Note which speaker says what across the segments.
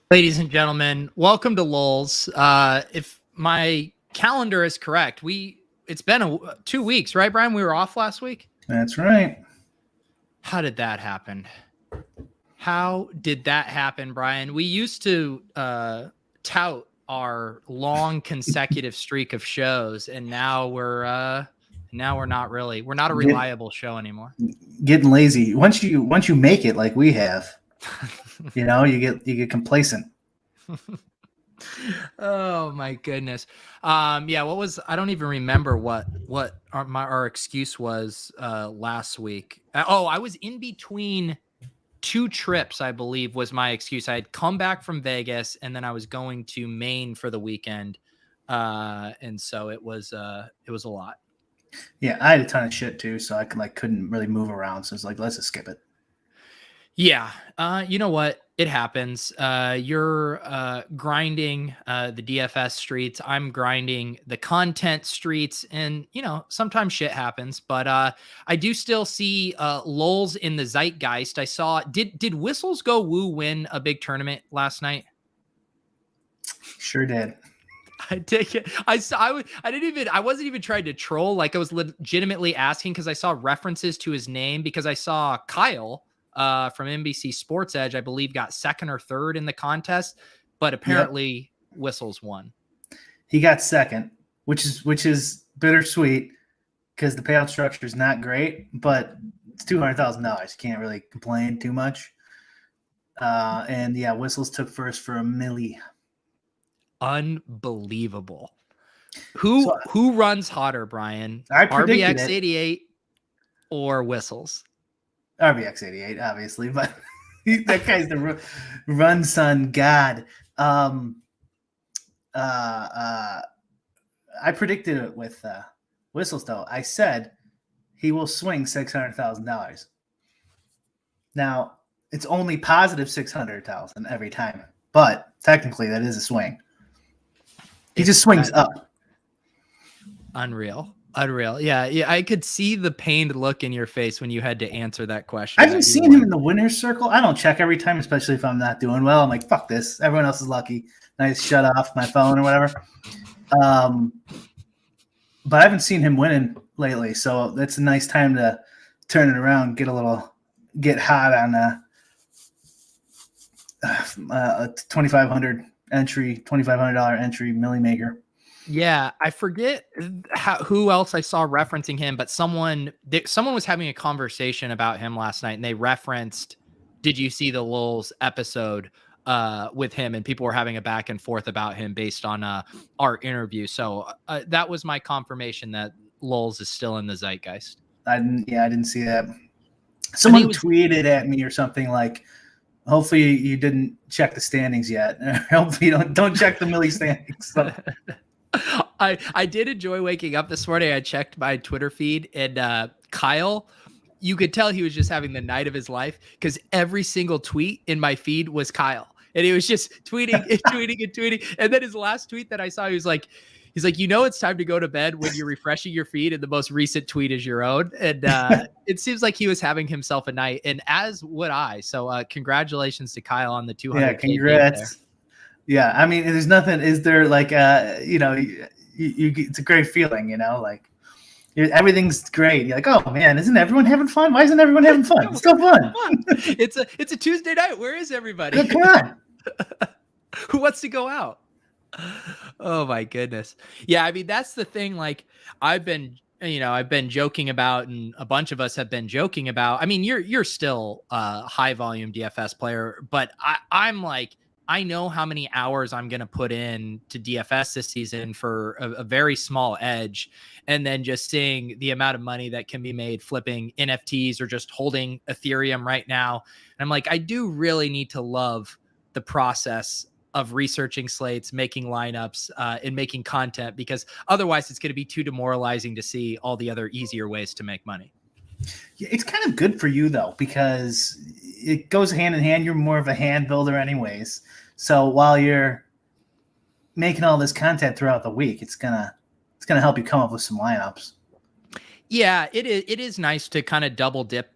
Speaker 1: Ladies and gentlemen, welcome to Lolz. If my calendar is correct, it's been 2 weeks, right, Brian? We were off last week.
Speaker 2: That's right.
Speaker 1: How did that happen? How did that happen, Brian? We used to tout our long consecutive streak of shows, and now we're not really. We're not a reliable show anymore.
Speaker 2: Getting lazy. Once you make it like we have, you get complacent.
Speaker 1: Oh my goodness. Yeah, I don't even remember what our excuse was last week. I was in between two trips, I believe was my excuse. I had come back from Vegas and then I was going to Maine for the weekend. And so it was a lot.
Speaker 2: Yeah, I had a ton of shit too, so I couldn't really move around. So it's like, let's just skip it.
Speaker 1: Yeah. You know what? It happens. You're grinding the DFS streets. I'm grinding the content streets. And, sometimes shit happens. But I do still see Lolz in the zeitgeist. I saw, did Whistles Go Woo win a big tournament last night?
Speaker 2: Sure did.
Speaker 1: I take it. I wasn't even trying to troll. Like, I was legitimately asking because I saw references to his name because I saw Kyle from NBC Sports Edge, I believe, got second or third in the contest, but apparently Whistles won.
Speaker 2: He got second, which is bittersweet because the payout structure is not great, but it's $200,000. You can't really complain too much. And yeah, Whistles took first for $1 million.
Speaker 1: Unbelievable. Who runs hotter, Brian?
Speaker 2: RBX
Speaker 1: 88 or Whistles?
Speaker 2: RBX 88, obviously, but that guy's the run son god. I predicted it with Whistles, though. I said he will swing $600,000. Now, it's only positive $600,000 every time, but technically that is a swing. He just swings up.
Speaker 1: Unreal. Yeah. I could see the pained look in your face when you had to answer that question.
Speaker 2: I haven't seen him in the winner's circle. I don't check every time, especially if I'm not doing well. I'm like, fuck this. Everyone else is lucky. Nice, shut off my phone or whatever. But I haven't seen him winning lately, so that's a nice time to turn it around, get hot on a 2,500 entry, $2,500 entry Millie Maker.
Speaker 1: Yeah, I forget who else I saw referencing him, but someone was having a conversation about him last night, and they referenced, did you see the Lolz episode with him? And people were having a back and forth about him based on our interview. So that was my confirmation that Lolz is still in the zeitgeist.
Speaker 2: I didn't see that. Someone tweeted at me or something like, hopefully you didn't check the standings yet. Hopefully you don't check the Millie standings. So.
Speaker 1: I did enjoy waking up this morning. I checked my Twitter feed, and Kyle, you could tell he was just having the night of his life because every single tweet in my feed was Kyle, and he was just tweeting and tweeting. And then his last tweet that I saw, he's like, it's time to go to bed when you're refreshing your feed, and the most recent tweet is your own. And it seems like he was having himself a night, and as would I. So congratulations to Kyle on the 200K.
Speaker 2: Yeah, congrats. Yeah, I mean, there's nothing. Is there like it's a great feeling, like everything's great. You're like, oh man, isn't everyone having fun? Why isn't everyone having fun? It's so fun.
Speaker 1: It's a Tuesday night. Where is everybody?
Speaker 2: Come on.
Speaker 1: Who wants to go out? Oh my goodness. Yeah, I mean, that's the thing. Like, I've been joking about, and a bunch of us have been joking about. I mean, you're still a high volume DFS player, but I'm like, I know how many hours I'm going to put in to DFS this season for a very small edge. And then just seeing the amount of money that can be made flipping NFTs or just holding Ethereum right now. And I'm like, I do really need to love the process of researching slates, making lineups, and making content, because otherwise it's going to be too demoralizing to see all the other easier ways to make money.
Speaker 2: Yeah, it's kind of good for you though, because it goes hand in hand. You're more of a hand builder anyways. So while you're making all this content throughout the week, it's gonna help you come up with some lineups.
Speaker 1: Yeah, it is nice to kind of double dip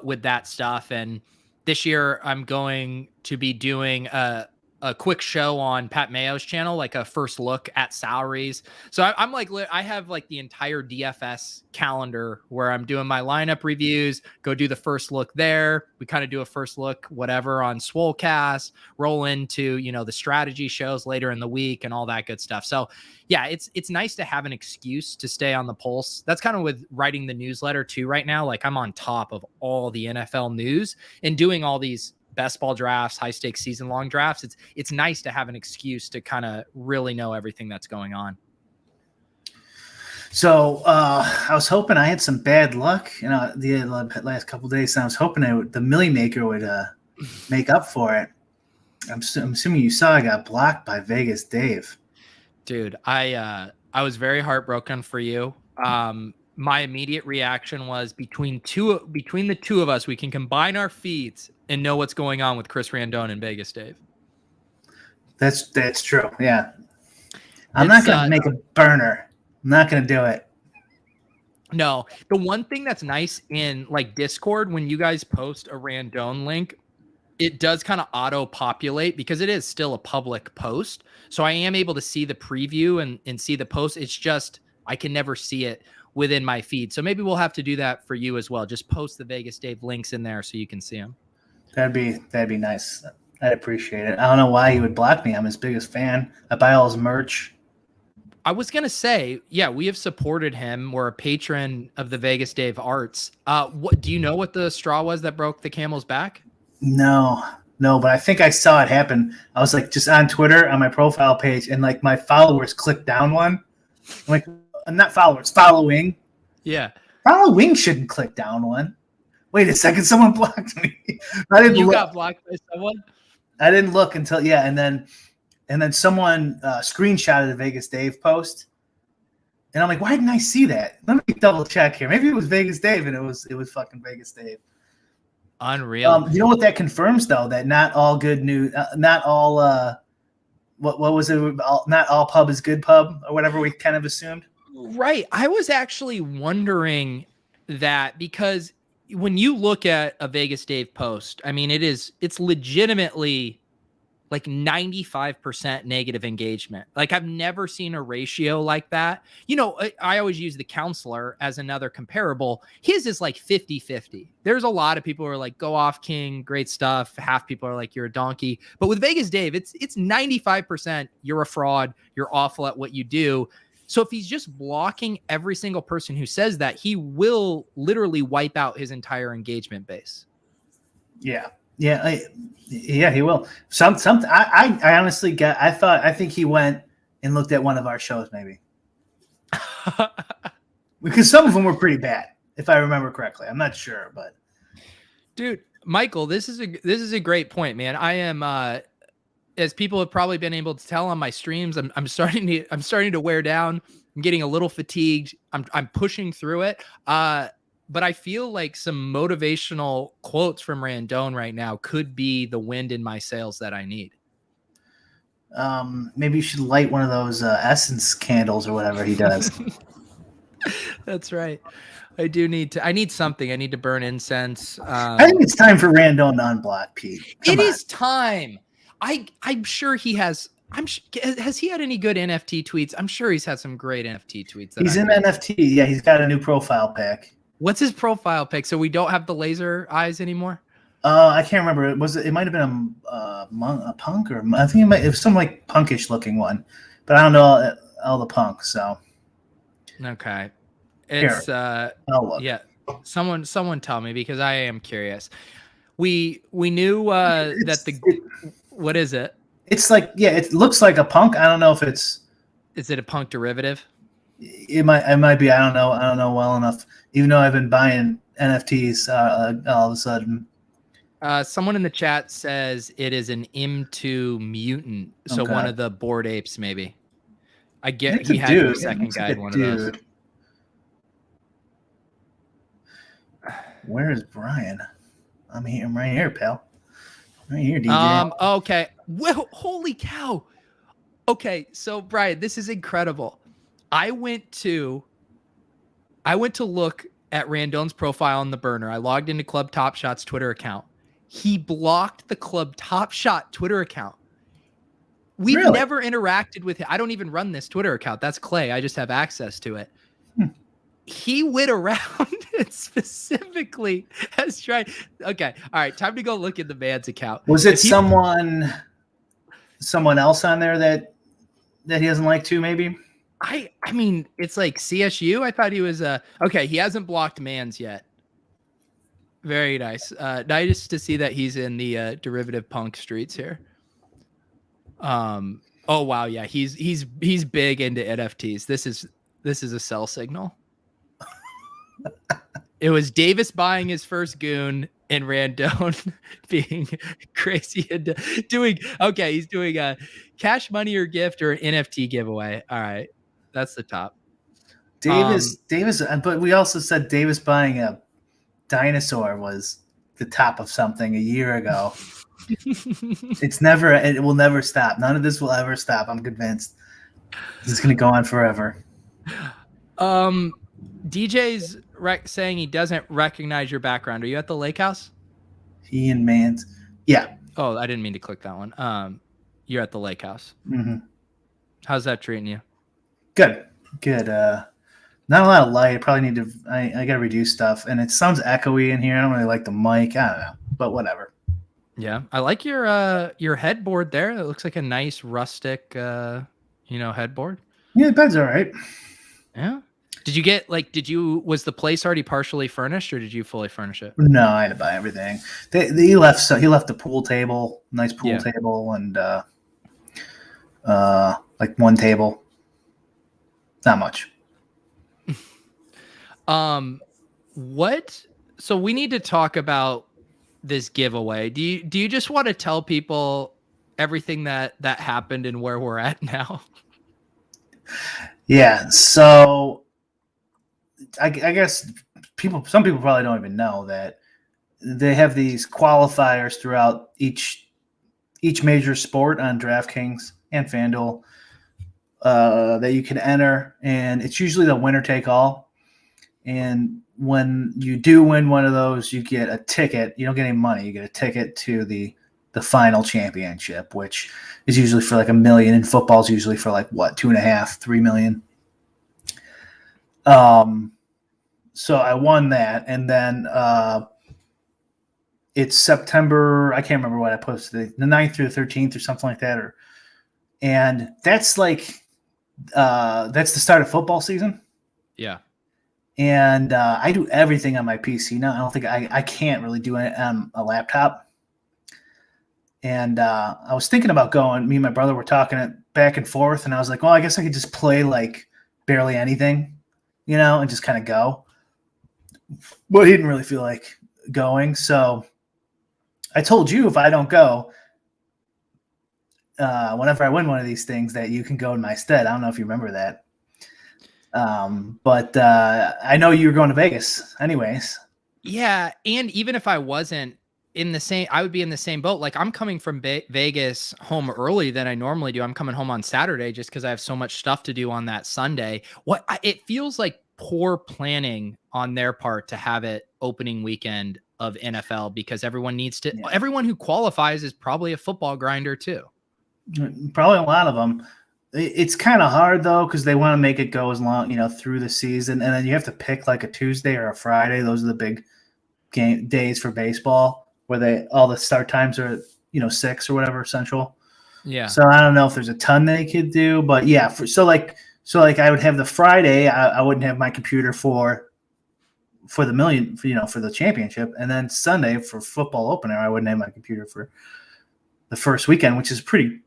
Speaker 1: with that stuff. And this year I'm going to be doing a quick show on Pat Mayo's channel, like a first look at salaries. So I'm like, I have like the entire DFS calendar where I'm doing my lineup reviews, go do the first look there. We kind of do a first look, whatever, on Swolecast, roll into, the strategy shows later in the week and all that good stuff. So yeah, it's nice to have an excuse to stay on the pulse. That's kind of with writing the newsletter too right now. Like I'm on top of all the NFL news and doing all these best ball drafts, high stakes season long drafts. It's nice to have an excuse to kind of really know everything that's going on.
Speaker 2: So I was hoping I had some bad luck, the last couple of days. And I was hoping the Millie Maker would make up for it. I'm assuming you saw I got blocked by Vegas Dave.
Speaker 1: Dude, I was very heartbroken for you. My immediate reaction was between the two of us, we can combine our feeds and know what's going on with Chris Randone and Vegas Dave.
Speaker 2: That's true. Yeah. I'm not going to make a burner. I'm not going to do it.
Speaker 1: No. The one thing that's nice in like Discord, when you guys post a Randone link, it does kind of auto populate because it is still a public post. So I am able to see the preview and see the post. It's just, I can never see it within my feed. So maybe we'll have to do that for you as well. Just post the Vegas Dave links in there so you can see them.
Speaker 2: That'd be nice. I'd appreciate it. I don't know why he would block me. I'm his biggest fan. I buy all his merch.
Speaker 1: I was going to say, yeah, we have supported him. We're a patron of the Vegas Dave Arts. What do you know what the straw was that broke the camel's back?
Speaker 2: No, but I think I saw it happen. I was like just on Twitter on my profile page and like my followers clicked down one. I'm like, not followers, following.
Speaker 1: Yeah.
Speaker 2: Following shouldn't click down one. Wait a second, someone blocked me.
Speaker 1: You got blocked by someone?
Speaker 2: I didn't look until and then someone screenshotted the Vegas Dave post, and I'm like, why didn't I see that? Let me double check here. Maybe it was Vegas Dave, and it was fucking Vegas Dave.
Speaker 1: Unreal.
Speaker 2: You know what that confirms though? That not all good news, not all what was it? Not all pub is good pub, or whatever we kind of assumed.
Speaker 1: Right. I was actually wondering that because when you look at a Vegas Dave post, I mean, it's legitimately like 95% negative engagement. Like I've never seen a ratio like that. I always use the Counselor as another comparable. His is like 50-50. There's a lot of people who are like, go off King, great stuff. Half people are like, you're a donkey. But with Vegas Dave, it's 95% you're a fraud. You're awful at what you do. So if he's just blocking every single person who says that, he will literally wipe out his entire engagement base.
Speaker 2: Yeah. Yeah, he will. Something. I honestly I think he went and looked at one of our shows, maybe. Because some of them were pretty bad, if I remember correctly. I'm not sure, but
Speaker 1: dude, Michael, this is a great point, man. I am as people have probably been able to tell on my streams, I'm starting to wear down. I'm getting a little fatigued. I'm pushing through it. But I feel like some motivational quotes from Randone right now could be the wind in my sails that I need.
Speaker 2: Maybe you should light one of those essence candles or whatever he does.
Speaker 1: That's right. I need something. I need to burn incense.
Speaker 2: I think it's time for Randone to unblock Pete.
Speaker 1: It is time. I'm sure he has. Has he had any good NFT tweets? I'm sure he's had some great NFT tweets.
Speaker 2: He's in NFT. Yeah, he's got a new profile pic.
Speaker 1: What's his profile pic? So we don't have the laser eyes anymore?
Speaker 2: I can't remember. It might have been a punk, or I think it was some like punkish looking one, but I don't know all the punk. So
Speaker 1: okay, it's yeah. Someone tell me because I am curious. We knew what is it?
Speaker 2: It's like it looks like a punk. I don't know if it's.
Speaker 1: Is it a punk derivative?
Speaker 2: It might be. I don't know well enough. Even though I've been buying NFTs all of a sudden.
Speaker 1: Someone in the chat says it is an M2 mutant. So
Speaker 2: okay.
Speaker 1: One of the Bored Apes, maybe. I get
Speaker 2: it's
Speaker 1: he had
Speaker 2: dude.
Speaker 1: your second guide one of those.
Speaker 2: Where is Brian? I'm right here, pal. Right here, DJ.
Speaker 1: Okay. Well, holy cow. Okay, so Brian, this is incredible. I went to look at Randone's profile on the burner. I logged into Club Top Shot's Twitter account. He blocked the Club Top Shot Twitter account. We've
Speaker 2: Really?
Speaker 1: never interacted with him. I don't even run this Twitter account. That's Clay. I just have access to it. He went around and specifically has tried. Okay. All right. Time to go look at the man's account.
Speaker 2: Was it someone else on there that he doesn't like too, maybe?
Speaker 1: I mean, it's like CSU. I thought he was okay. He hasn't blocked Mans yet. Very nice. Nice to see that he's in the derivative punk streets here. Oh wow, yeah, he's big into NFTs. This is a sell signal. It was Davis buying his first goon and Randone being crazy and doing okay. He's doing a cash money or gift or an NFT giveaway. All right, that's the top.
Speaker 2: Davis, but we also said Davis buying a dinosaur was the top of something a year ago. It will never stop. None of this will ever stop. I'm convinced. This is going to go on forever.
Speaker 1: DJ's saying he doesn't recognize your background. Are you at the lake house?
Speaker 2: He and Mans. Yeah.
Speaker 1: Oh, I didn't mean to click that one. You're at the lake house.
Speaker 2: Mm-hmm.
Speaker 1: How's that treating you?
Speaker 2: Good. Not a lot of light. I probably need to. I got to reduce stuff, and it sounds echoey in here. I don't really like the mic. I don't know, but whatever.
Speaker 1: Yeah, I like your headboard there. It looks like a nice rustic, headboard.
Speaker 2: Yeah, the bed's all right.
Speaker 1: Yeah. Was the place already partially furnished, or did you fully furnish it?
Speaker 2: No, I had to buy everything. He left the pool table, nice pool table, and like one table. Not much.
Speaker 1: So we need to talk about this giveaway. Do you just want to tell people everything that happened and where we're at now?
Speaker 2: Yeah. So I guess some people probably don't even know that they have these qualifiers throughout each major sport on DraftKings and FanDuel that you can enter, and it's usually the winner take all. And when you do win one of those, you get a ticket. You don't get any money. You get a ticket to the final championship, which is usually for like $1 million. In football is usually for like what, 2.5, 3 million. So I won that, and then it's September. I can't remember what I posted, the 9th through the 13th or something like that. And that's like that's the start of football season.
Speaker 1: Yeah.
Speaker 2: And I do everything on my PC now. I don't think I can't really do it on a laptop. And I was thinking about going. Me and my brother were talking it back and forth, and I was like, well, I guess I could just play like barely anything, and just kind of go. But he didn't really feel like going, so I told you if I don't go, whenever I win one of these things, that you can go in my stead. I don't know if you remember that. But I know you were going to Vegas anyways.
Speaker 1: Yeah. And even if I wasn't I would be in the same boat. Like, I'm coming from Vegas home early than I normally do. I'm coming home on Saturday just because I have so much stuff to do on that Sunday. It feels like poor planning on their part to have it opening weekend of NFL, because everyone needs to, everyone who qualifies is probably a football grinder too.
Speaker 2: Probably a lot of them. It's kind of hard though, because they want to make it go as long, through the season, and then you have to pick like a Tuesday or a Friday. Those are the big game days for baseball, where all the start times are 6 or whatever Central.
Speaker 1: Yeah.
Speaker 2: So I don't know if there's a ton they could do, but yeah. So like I would have the Friday. I wouldn't have my computer for the million, for the championship, and then Sunday for football opener, I wouldn't have my computer for the first weekend, which is pretty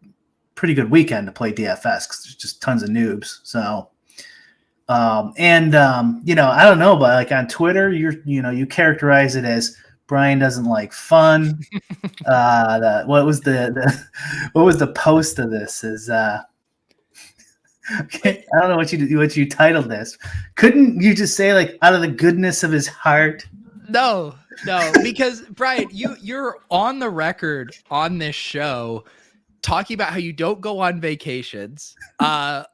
Speaker 2: good weekend to play DFS because there's just tons of noobs. So, I don't know, but like on Twitter, you characterize it as Brian doesn't like fun. What was the post of this? Is I don't know what you titled this. Couldn't you just say like out of the goodness of his heart?
Speaker 1: No, because Brian, you're on the record on this show talking about how you don't go on vacations. I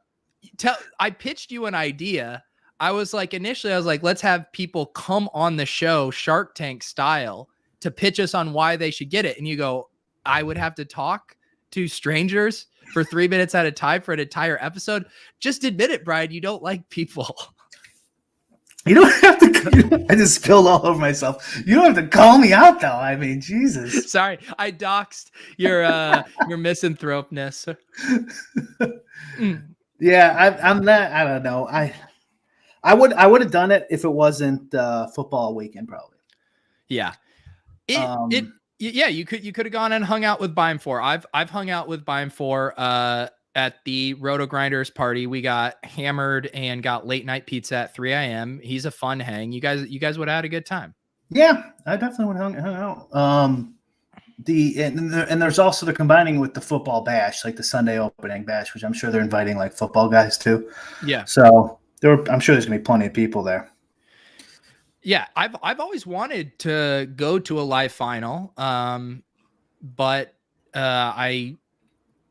Speaker 1: pitched you an idea. Initially I was like, let's have people come on the show Shark Tank style to pitch us on why they should get it. And you go, I would have to talk to strangers for 3 minutes at a time for an entire episode. Just admit it, Brian. You don't like people.
Speaker 2: You don't have to. I just spilled all over myself. You don't have to call me out, though. I mean, Jesus.
Speaker 1: Sorry, I doxed your misanthropeness.
Speaker 2: Yeah, I'm not. I don't know. I would have done it if it wasn't football weekend, probably.
Speaker 1: Yeah. You could have gone and hung out with Bime 4. I've hung out with Bime 4 at the Roto Grinders party. We got hammered and got late night pizza at 3 a.m. He's a fun hang. You guys would have had a good time.
Speaker 2: Yeah, I definitely would have hung out. And there's also the combining with the football bash, like the Sunday opening bash, which I'm sure they're inviting like football guys too.
Speaker 1: Yeah.
Speaker 2: So I'm sure there's gonna be plenty of people there.
Speaker 1: Yeah, I've always wanted to go to a live final, but I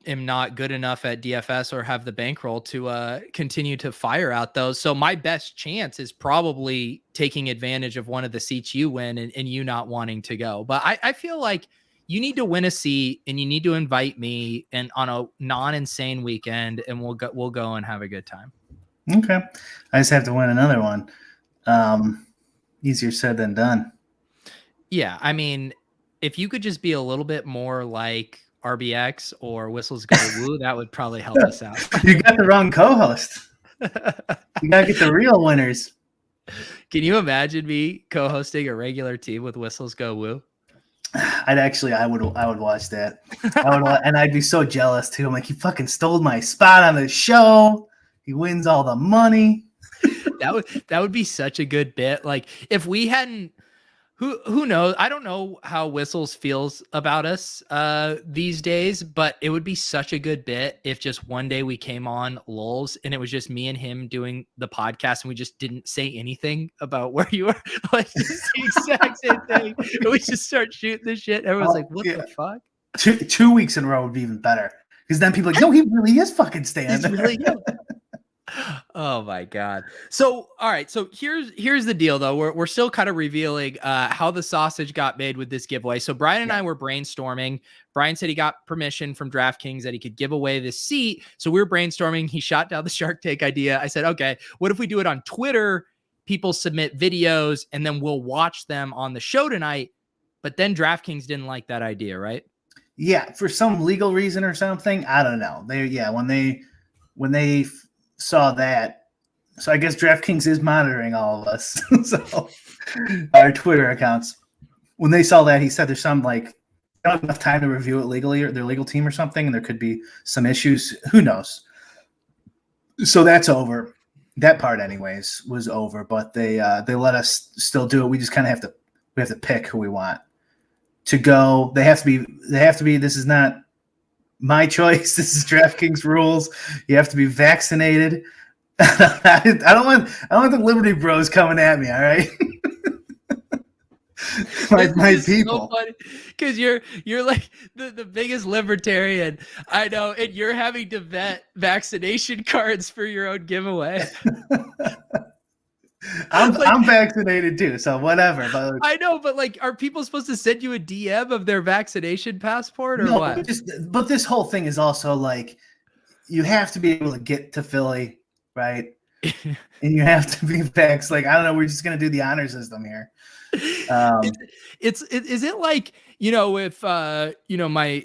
Speaker 1: am not good enough at DFS or have the bankroll to continue to fire out those. So my best chance is probably taking advantage of one of the seats you win and you not wanting to go. But I feel like you need to win a seat and you need to invite me and on a non-insane weekend, and we'll go and have a good time.
Speaker 2: Okay, I just have to win another one. Easier said than done.
Speaker 1: Yeah, I mean, if you could just be a little bit more like RBX or Whistles Go Woo, that would probably help us out.
Speaker 2: You got the wrong co-host. You gotta get the real winners.
Speaker 1: Can you imagine me co-hosting a regular team with Whistles Go Woo?
Speaker 2: I would watch that. And I'd be so jealous too. I'm like, he fucking stole my spot on the show. He wins all the money.
Speaker 1: That would be such a good bit. Like if we hadn't, who knows? I don't know how Whistles feels about us these days, but it would be such a good bit if just one day we came on Lolz and it was just me and him doing the podcast and we just didn't say anything about where you were. Like just the exact same thing. And we just start shooting this shit. Everyone's like, what the fuck?
Speaker 2: 2 weeks in a row would be even better. Because then people are like, no, he really is fucking staying there. Really
Speaker 1: Oh my God. So, all right. So here's the deal though. We're still kind of revealing how the sausage got made with this giveaway. So Brian and I were brainstorming. Brian said he got permission from DraftKings that he could give away this seat. So we were brainstorming. He shot down the Shark Tank idea. I said, okay, what if we do it on Twitter? People submit videos and then we'll watch them on the show tonight. But then DraftKings didn't like that idea, right?
Speaker 2: Yeah. For some legal reason or something. I don't know. When they saw that, so I guess DraftKings is monitoring all of us. So our Twitter accounts, when they saw that, he said there's some like not enough time to review it legally or their legal team or something, and there could be some issues. Who knows? So that's over. That part, anyways, was over. But they let us still do it. We just kind of have to pick who we want to go. They have to be. This is not my choice. This is DraftKings rules. You have to be vaccinated. I don't want the Liberty Bros coming at me. All right, my people.
Speaker 1: So funny because you're like the biggest libertarian I know, and you're having to vet vaccination cards for your own giveaway.
Speaker 2: I'm vaccinated too, so whatever. But
Speaker 1: I know, but like, are people supposed to send you a DM of their vaccination passport or what?
Speaker 2: But this whole thing is also like, you have to be able to get to Philly, right? And you have to be vaxxed. Like, I don't know. We're just gonna do the honor system here.
Speaker 1: Is it like, if my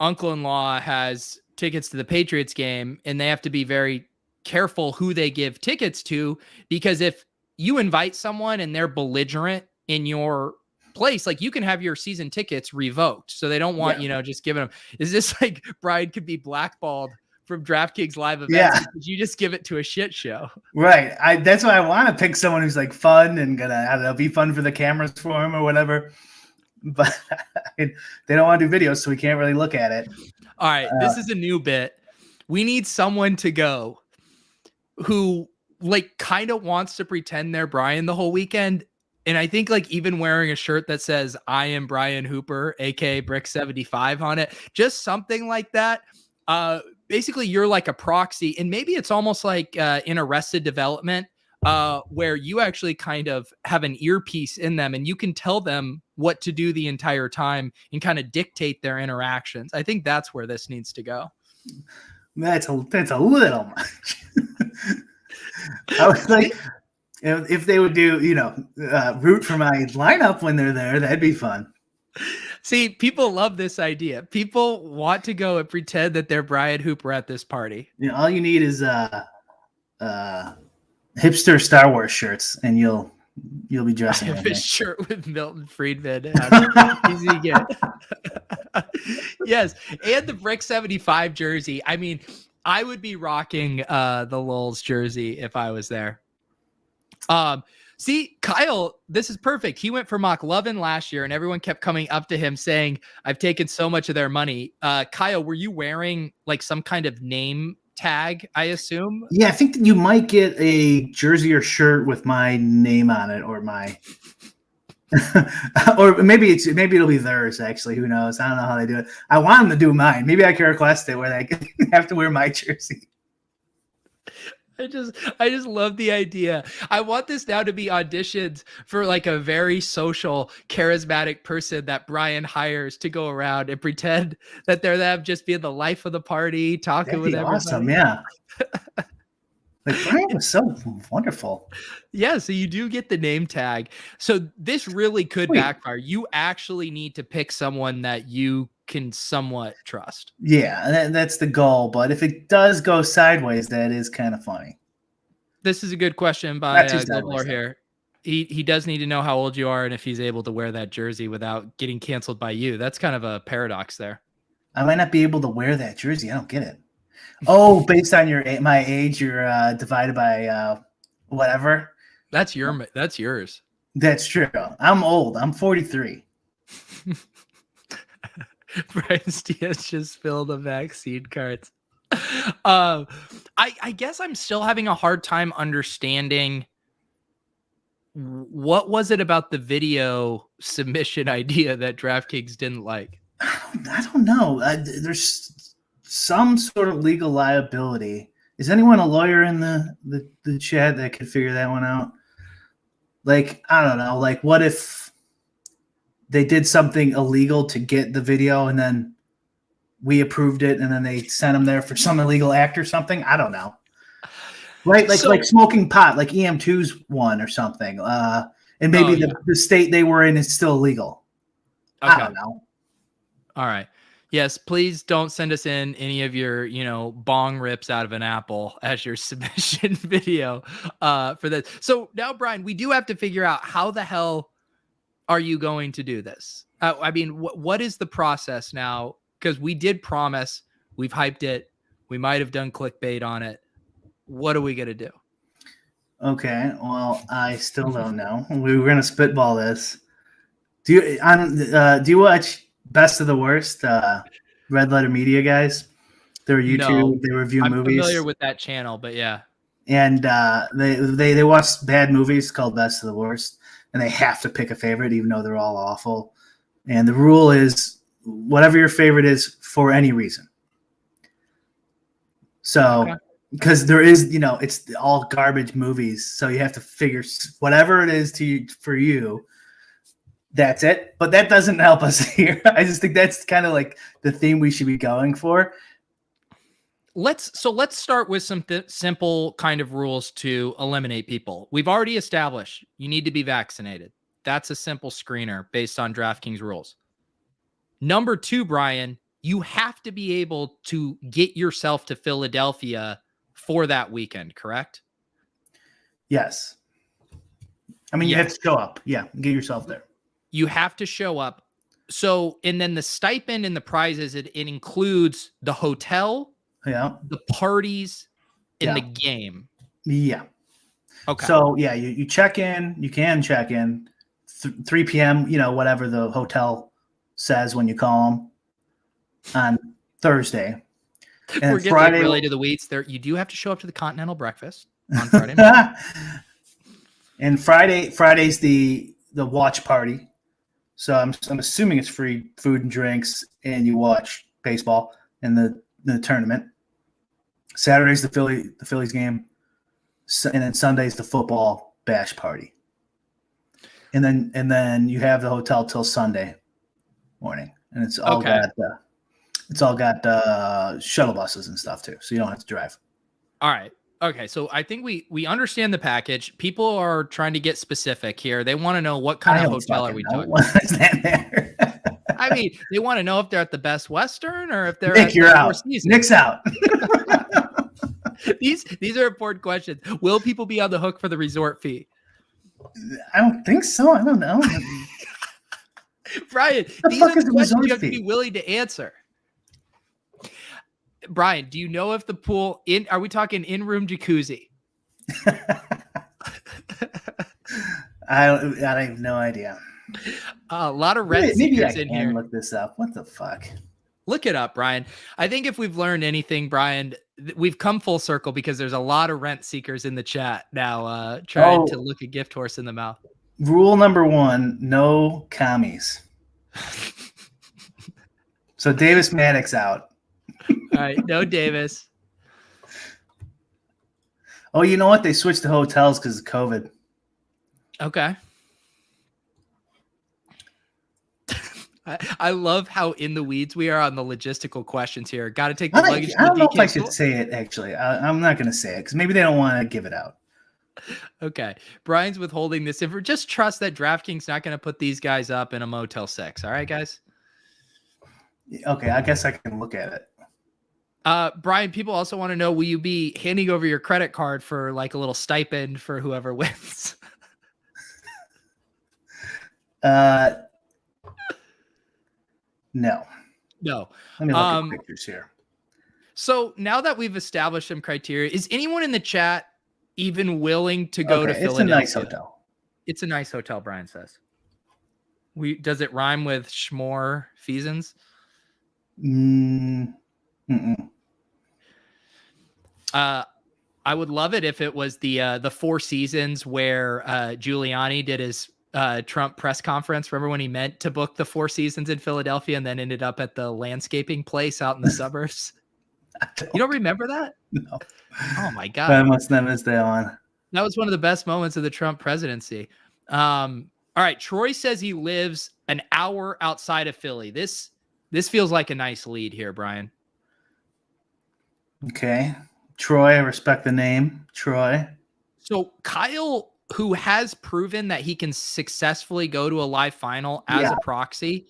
Speaker 1: uncle-in-law has tickets to the Patriots game and they have to be very careful who they give tickets to, because if you invite someone and they're belligerent in your place, like you can have your season tickets revoked. So they don't want, just giving them. Is this like Brian could be blackballed from DraftKings live events because you just give it to a shit show?
Speaker 2: Right. That's why I want to pick someone who's like fun and gonna, I don't know, be fun for the cameras for him or whatever. But they don't want to do videos, so we can't really look at it.
Speaker 1: All right. This is a new bit. We need someone to go who like kind of wants to pretend they're Brian the whole weekend. And I think like even wearing a shirt that says I am Brian Hooper, aka Brick 75 on it, just something like that. Basically you're like a proxy, and maybe it's almost like in Arrested Development where you actually kind of have an earpiece in them and you can tell them what to do the entire time and kind of dictate their interactions. I think that's where this needs to go.
Speaker 2: That's a little much. I was like, if they would do, root for my lineup when they're there, that'd be fun.
Speaker 1: See, people love this idea. People want to go and pretend that they're Brian Hooper at this party.
Speaker 2: All you need is hipster Star Wars shirts, and you'll be dressing.
Speaker 1: I have a shirt with Milton Friedman. Easy to get. Yes, and the Brick 75 jersey. I mean, I would be rocking the Lolz jersey if I was there. See, Kyle, this is perfect. He went for McLovin last year, and everyone kept coming up to him saying, "I've taken so much of their money." Kyle, were you wearing like some kind of name tag, I assume?
Speaker 2: Yeah, I think that you might get a jersey or shirt with my name on it, or my or maybe it'll be theirs, actually. Who knows? I don't know how they do it. I want them to do mine. Maybe I can request it where they have to wear my jersey.
Speaker 1: I just love the idea. I want this now to be auditions for like a very social, charismatic person that Brian hires to go around and pretend that they're them, just being the life of the party, talking with everybody.
Speaker 2: Awesome, yeah. Like Brian was so wonderful.
Speaker 1: Yeah, so you do get the name tag. So this really could backfire. You actually need to pick someone that you can somewhat trust.
Speaker 2: Yeah, that's the goal. But if it does go sideways, that is kind of funny.
Speaker 1: This is a good question by Globler here. He does need to know how old you are and if he's able to wear that jersey without getting canceled by you. That's kind of a paradox there.
Speaker 2: I might not be able to wear that jersey. I don't get it. Oh, based on my age, you're divided by whatever.
Speaker 1: That's yours. That's
Speaker 2: true. I'm old. I'm 43.
Speaker 1: Brian Diaz just filled the vaccine cards. I guess I'm still having a hard time understanding what was it about the video submission idea that DraftKings didn't like.
Speaker 2: I don't know. There's some sort of legal liability. Is anyone a lawyer in the chat that could figure that one out? Like, I don't know. Like, what if they did something illegal to get the video and then we approved it and then they sent them there for some illegal act or something? I don't know. Right? Like smoking pot, like EM2's one or something. And maybe the state they were in is still illegal. Okay. I don't know.
Speaker 1: All right. Yes, please don't send us in any of your, bong rips out of an apple as your submission video for this. So now, Brian, we do have to figure out how the hell are you going to do this? I mean, what is the process now? Because we did promise, we've hyped it. We might have done clickbait on it. What are we going to do?
Speaker 2: Okay, well, I still don't know. We were going to spitball this. Do you watch Best of the Worst? Red Letter Media guys. They're YouTube. No, they review movies.
Speaker 1: I'm familiar with that channel, but yeah.
Speaker 2: And they watch bad movies called Best of the Worst, and they have to pick a favorite, even though they're all awful. And the rule is whatever your favorite is for any reason. So, because there is, it's all garbage movies, so you have to figure whatever it is for you. That's it. But that doesn't help us here. I just think that's kind of like the theme we should be going for.
Speaker 1: Let's start with some simple kind of rules to eliminate people. We've already established you need to be vaccinated. That's a simple screener based on DraftKings rules. Number 2, Brian, you have to be able to get yourself to Philadelphia for that weekend, correct?
Speaker 2: Yes. I mean, you have to show up. Yeah, get yourself there.
Speaker 1: You have to show up. So, and then the stipend and the prizes, it includes the hotel, the parties, and the game.
Speaker 2: Yeah.
Speaker 1: Okay.
Speaker 2: So, yeah, you check in. You can check in 3 p.m., whatever the hotel says when you call them on Thursday. And
Speaker 1: we're getting Friday, really to the weeds there. You do have to show up to the continental breakfast on Friday.
Speaker 2: And Friday's the watch party. So I'm assuming it's free food and drinks, and you watch baseball in the tournament. Saturday's the Phillies game. and then Sunday's the football bash party, and then you have the hotel till Sunday morning, and it's all got shuttle buses and stuff too, so you don't have to drive.
Speaker 1: All right. Okay, so I think we understand the package. People are trying to get specific here. They want to know what kind of hotel are we talking about.
Speaker 2: What does that matter?
Speaker 1: I mean, they want to know if they're at the Best Western or if they're
Speaker 2: Nick,
Speaker 1: at
Speaker 2: you're
Speaker 1: the Four
Speaker 2: out.
Speaker 1: Seasons.
Speaker 2: Nick's out.
Speaker 1: These are important questions. Will people be on the hook for the resort fee?
Speaker 2: I don't think so. I don't know.
Speaker 1: Brian, these are the questions you have to be willing to answer. Brian, do you know if the pool are we talking in-room jacuzzi?
Speaker 2: I have no idea.
Speaker 1: A lot of rent seekers in here.
Speaker 2: Look this up. What the fuck?
Speaker 1: Look it up, Brian. I think if we've learned anything, Brian, we've come full circle because there's a lot of rent seekers in the chat now trying to look a gift horse in the mouth.
Speaker 2: Rule number 1, no commies. So Davis Maddox out.
Speaker 1: All right, no Davis.
Speaker 2: Oh, you know what? They switched to hotels because of COVID.
Speaker 1: Okay. I love how in the weeds we are on the logistical questions here. Got to take the luggage.
Speaker 2: I don't know if I should say it, actually. I'm not going to say it because maybe they don't want to give it out.
Speaker 1: Okay. Brian's withholding this. Just trust that DraftKings not going to put these guys up in a Motel 6. All right, guys?
Speaker 2: Okay, I guess I can look at it.
Speaker 1: Brian, people also want to know, will you be handing over your credit card for like a little stipend for whoever wins?
Speaker 2: No.
Speaker 1: No.
Speaker 2: Let me look at pictures here.
Speaker 1: So now that we've established some criteria, is anyone in the chat even willing to go to Philadelphia?
Speaker 2: It's a nice hotel.
Speaker 1: It's a nice hotel, Brian says. Does it rhyme with Schmore Feasons? I would love it if it was the Four Seasons where Giuliani did his Trump press conference. Remember when he meant to book the Four Seasons in Philadelphia and then ended up at the landscaping place out in the suburbs? You don't remember that?
Speaker 2: No.
Speaker 1: Oh my God.
Speaker 2: I must have missed that one.
Speaker 1: That was one of the best moments of the Trump presidency. All right. Troy says he lives an hour outside of Philly. This feels like a nice lead here, Brian.
Speaker 2: Okay. Troy, I respect the name. Troy.
Speaker 1: So Kyle, who has proven that he can successfully go to a live final as a proxy,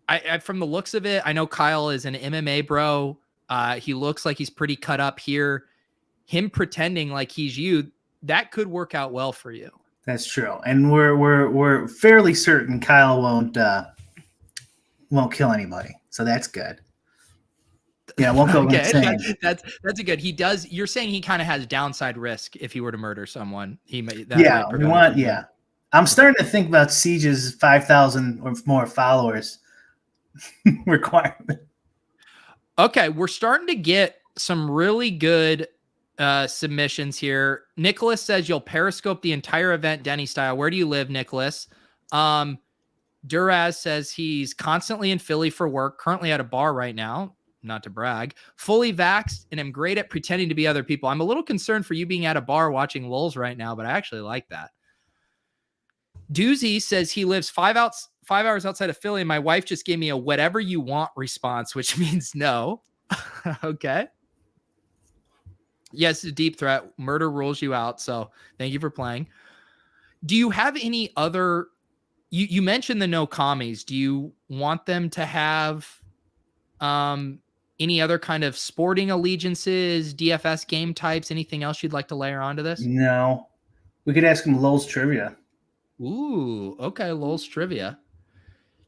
Speaker 1: I from the looks of it, I know Kyle is an MMA bro. He looks like he's pretty cut up here. Him pretending like he's you, that could work out well for you.
Speaker 2: That's true. And we're fairly certain Kyle won't kill anybody. So that's good. Yeah, won't go insane.
Speaker 1: That's a good. He does. You're saying he kind of has downside risk if he were to murder someone. He may. I'm starting to think about Siege's 5,000 or more followers requirement. Okay, we're starting to get some really good submissions here. Nicholas says you'll Periscope the entire event, Denny style. Where do you live, Nicholas? Duraz says he's constantly in Philly for work, currently at a bar right now. Not to brag, fully vaxxed, and I'm great at pretending to be other people. I'm a little concerned for you being at a bar watching Lolz right now, but I actually like that. Doozy says he lives 5 hours outside of Philly, and my wife just gave me a whatever you want response, which means no. Okay. Yes, a deep threat. Murder rules you out, so thank you for playing. Do you have any other... You mentioned the no commies. Do you want them to have... any other kind of sporting allegiances, DFS game types, anything else you'd like to layer onto this?
Speaker 2: No. We could ask him Lolz trivia.
Speaker 1: Ooh, okay, Lolz trivia.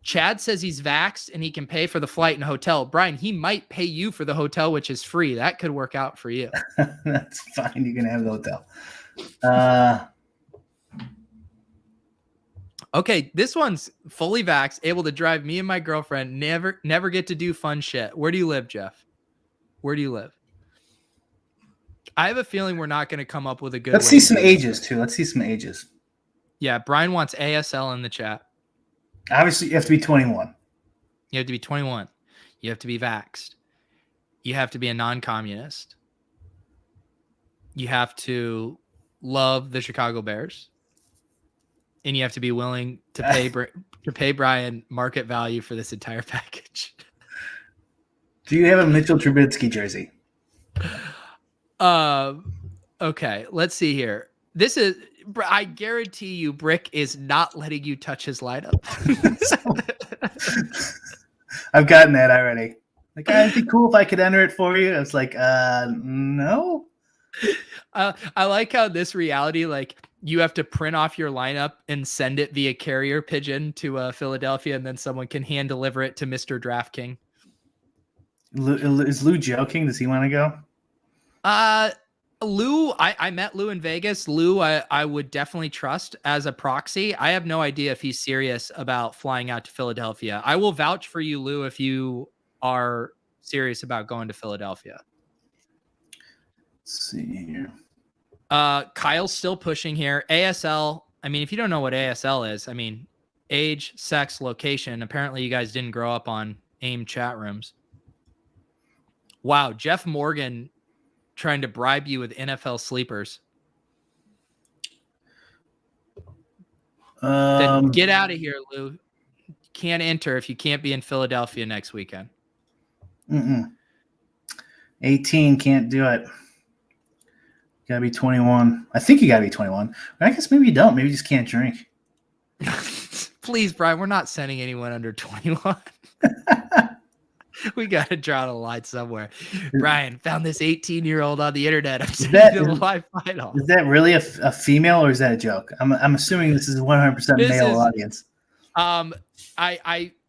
Speaker 1: Chad says he's vaxxed and he can pay for the flight and hotel. Brian, he might pay you for the hotel, which is free. That could work out for you.
Speaker 2: That's fine. You can have the hotel.
Speaker 1: Okay, this one's fully vaxxed, able to drive me and my girlfriend, never get to do fun shit. Where do you live, Jeff? Where do you live? I have a feeling we're not going to come up with a good
Speaker 2: Let's see some ages, too. Let's see some ages.
Speaker 1: Yeah, Brian wants ASL in the chat.
Speaker 2: Obviously, you have to be 21.
Speaker 1: You have to be 21. You have to be vaxxed. You have to be a non-communist. you have to love the Chicago Bears, and you have to be willing to pay Brian market value for this entire package.
Speaker 2: Do you have a Mitchell Trubisky jersey?
Speaker 1: Okay, let's see here. I guarantee you, Brick is not letting you touch his lineup.
Speaker 2: I've gotten that already. Like, it'd be cool if I could enter it for you. I was like, no.
Speaker 1: I like how this reality, like, you have to print off your lineup and send it via carrier pigeon to Philadelphia, and then someone can hand deliver it to Mr. DraftKings.
Speaker 2: Is Lou joking? Does he want to go?
Speaker 1: Lou, I met Lou in Vegas. Lou, I would definitely trust as a proxy. I have no idea if he's serious about flying out to Philadelphia. I will vouch for you, Lou, if you are serious about going to Philadelphia.
Speaker 2: Let's see here.
Speaker 1: Kyle's still pushing here. ASL. I mean, if you don't know what ASL is, I mean, age, sex, location. Apparently you guys didn't grow up on AIM chat rooms. Wow. Jeff Morgan trying to bribe you with NFL sleepers. Then get out of here, Lou. You can't enter if you can't be in Philadelphia next weekend.
Speaker 2: 18 can't do it. You gotta be 21. I think you gotta be 21. I guess maybe you don't. Maybe you just can't drink.
Speaker 1: Please, Brian, we're not sending anyone under 21. We got to draw the line somewhere. Brian found this 18-year-old on the internet. I'm sending the live final.
Speaker 2: Is that really a female, or is that a joke? I'm assuming this is a 100% male audience.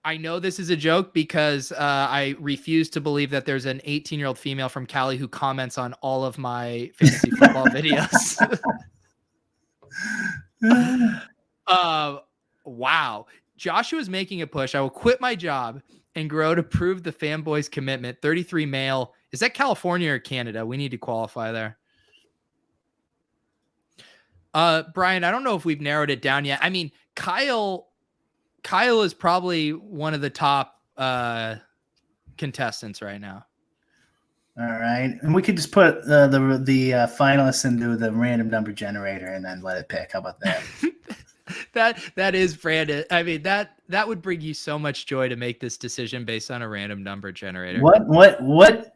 Speaker 1: I know this is a joke because I refuse to believe that there's an 18-year-old female from Cali who comments on all of my fantasy football videos. Wow. Joshua's making a push. I will quit my job and grow to prove the fanboys' commitment. 33 male. Is that California or Canada? We need to qualify there. Brian, I don't know if we've narrowed it down yet. I mean, Kyle is probably one of the top contestants right now.
Speaker 2: All right. And we could just put the finalists into the random number generator and then let it pick. How about that?
Speaker 1: That is Brandon. I mean, that would bring you so much joy to make this decision based on a random number generator.
Speaker 2: What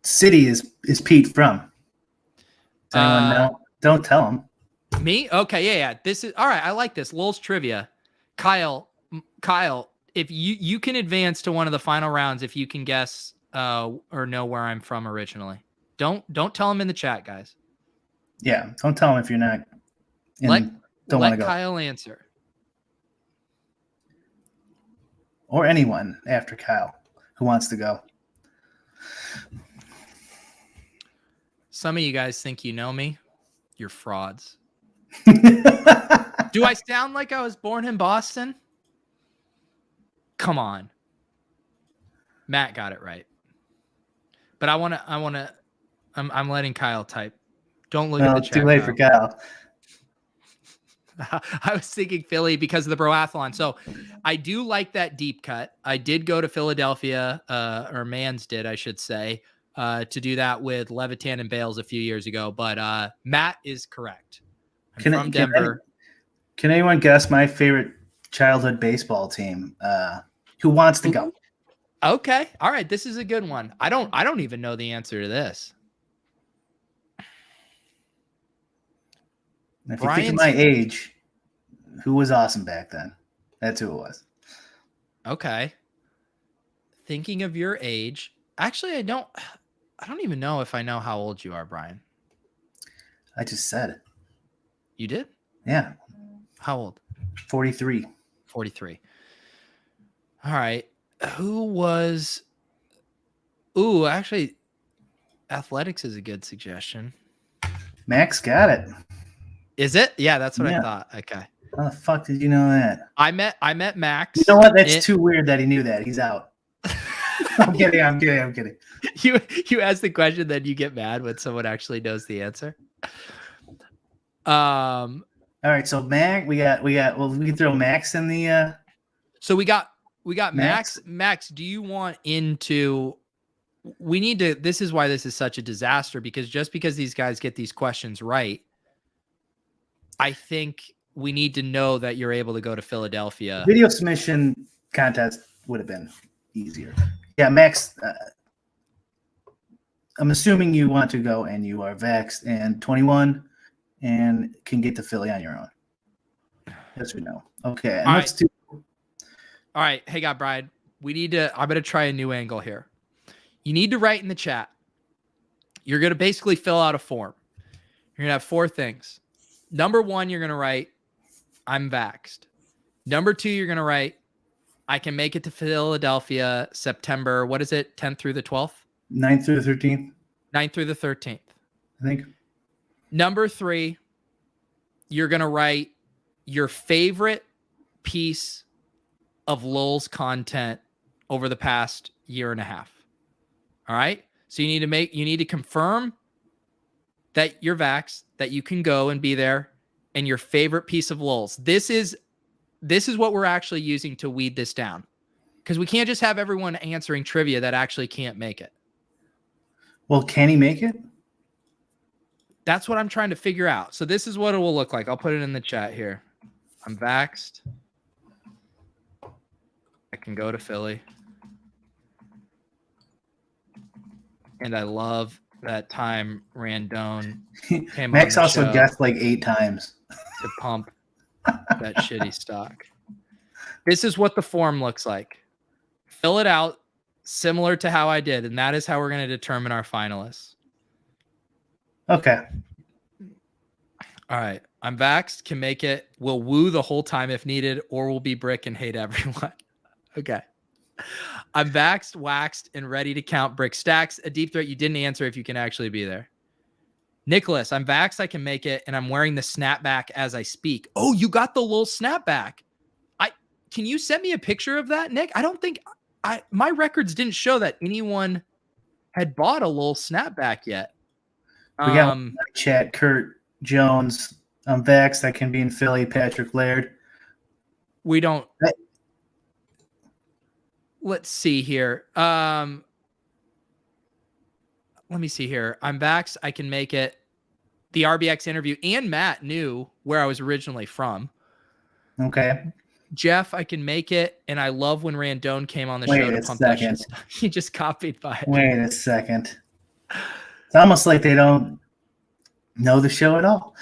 Speaker 2: city is Pete from? Does anyone know? Don't tell him.
Speaker 1: Me? Okay, yeah. This is all right. I like this. Lolz trivia. Kyle, if you can advance to one of the final rounds if you can guess or know where I'm from originally. Don't tell him in the chat, guys.
Speaker 2: Yeah, don't tell him if you're not.
Speaker 1: Let Kyle answer.
Speaker 2: Or anyone after Kyle who wants to go.
Speaker 1: Some of you guys think you know me. You're frauds. Do I sound like I was born in Boston? Come on. Matt got it right. But I'm letting Kyle type. Don't look at the chat.
Speaker 2: Too late for Kyle.
Speaker 1: I was thinking Philly because of the broathlon. So I do like that deep cut. I did go to Philadelphia, or Mans did, I should say, to do that with Levitan and Bales a few years ago. But Matt is correct. I'm from Denver.
Speaker 2: Can anyone guess my favorite childhood baseball team? Who wants to go?
Speaker 1: Okay. All right. This is a good one. I don't even know the answer to this.
Speaker 2: If you think of my age, who was awesome back then? That's who it was.
Speaker 1: Okay. Thinking of your age. Actually, I don't even know if I know how old you are, Brian.
Speaker 2: I just said it.
Speaker 1: You did?
Speaker 2: Yeah.
Speaker 1: How old?
Speaker 2: 43.
Speaker 1: 43. All right. Who was... Ooh, actually, athletics is a good suggestion.
Speaker 2: Max got it.
Speaker 1: Is it? Yeah, that's what I thought. Okay.
Speaker 2: How the fuck did you know that?
Speaker 1: I met Max.
Speaker 2: You know what? That's too weird that he knew that. He's out. I'm kidding.
Speaker 1: You ask the question, then you get mad when someone actually knows the answer. All
Speaker 2: right, so Max, we can throw Max in the
Speaker 1: So we got Max. Max, do you want into we need to, this is why this is such a disaster, because just because these guys get these questions right, I think we need to know that you're able to go to Philadelphia.
Speaker 2: Video submission contest would have been easier. Yeah, Max, I'm assuming you want to go and you are vaxxed and 21 and can get to Philly on your own. Yes or no? Okay. And let's do.
Speaker 1: All right. Hey, God, Brian, I'm going to try a new angle here. You need to write in the chat. You're going to basically fill out a form. You're going to have 4 things. Number 1, you're going to write, I'm vaxxed. Number 2, you're going to write, I can make it to Philadelphia September, what is it, 10th through the 12th?
Speaker 2: 9th through the 13th.
Speaker 1: 9th through the 13th.
Speaker 2: I think.
Speaker 1: Number 3, you're going to write your favorite piece of Lolz content over the past year and a half. All right. So you need to confirm that you're vaxxed, that you can go and be there, and your favorite piece of Lolz. This is what we're actually using to weed this down, because we can't just have everyone answering trivia that actually can't make it.
Speaker 2: Well, can he make it?
Speaker 1: That's what I'm trying to figure out. So this is what it will look like. I'll put it in the chat here. I'm vaxxed. I can go to Philly. And I love that time Randone came
Speaker 2: Max
Speaker 1: on the
Speaker 2: also
Speaker 1: show
Speaker 2: guessed like 8 times
Speaker 1: to pump that shitty stock. This is what the form looks like. Fill it out similar to how I did, and that is how we're going to determine our finalists.
Speaker 2: Okay.
Speaker 1: All right. I'm vaxxed, can make it. We'll woo the whole time if needed, or we'll be brick and hate everyone. Okay. I'm vaxxed, waxed, and ready to count brick stacks. A deep threat you didn't answer if you can actually be there. Nicholas, I'm vaxxed, I can make it, and I'm wearing the snapback as I speak. Oh, you got the little snapback. Can you send me a picture of that, Nick? I don't think my records didn't show that anyone had bought a little snapback yet.
Speaker 2: We got chat. Kurt Jones. I'm vaxxed. I can be in Philly. Patrick Laird.
Speaker 1: We don't. Let's see here. Let me see here. I'm vaxxed. I can make it. The RBX interview, and Matt knew where I was originally from.
Speaker 2: Okay.
Speaker 1: Jeff, I can make it, and I love when Randone came on the show to pump that shit. He just copied by it.
Speaker 2: Wait a second. It's almost like they don't know the show at all.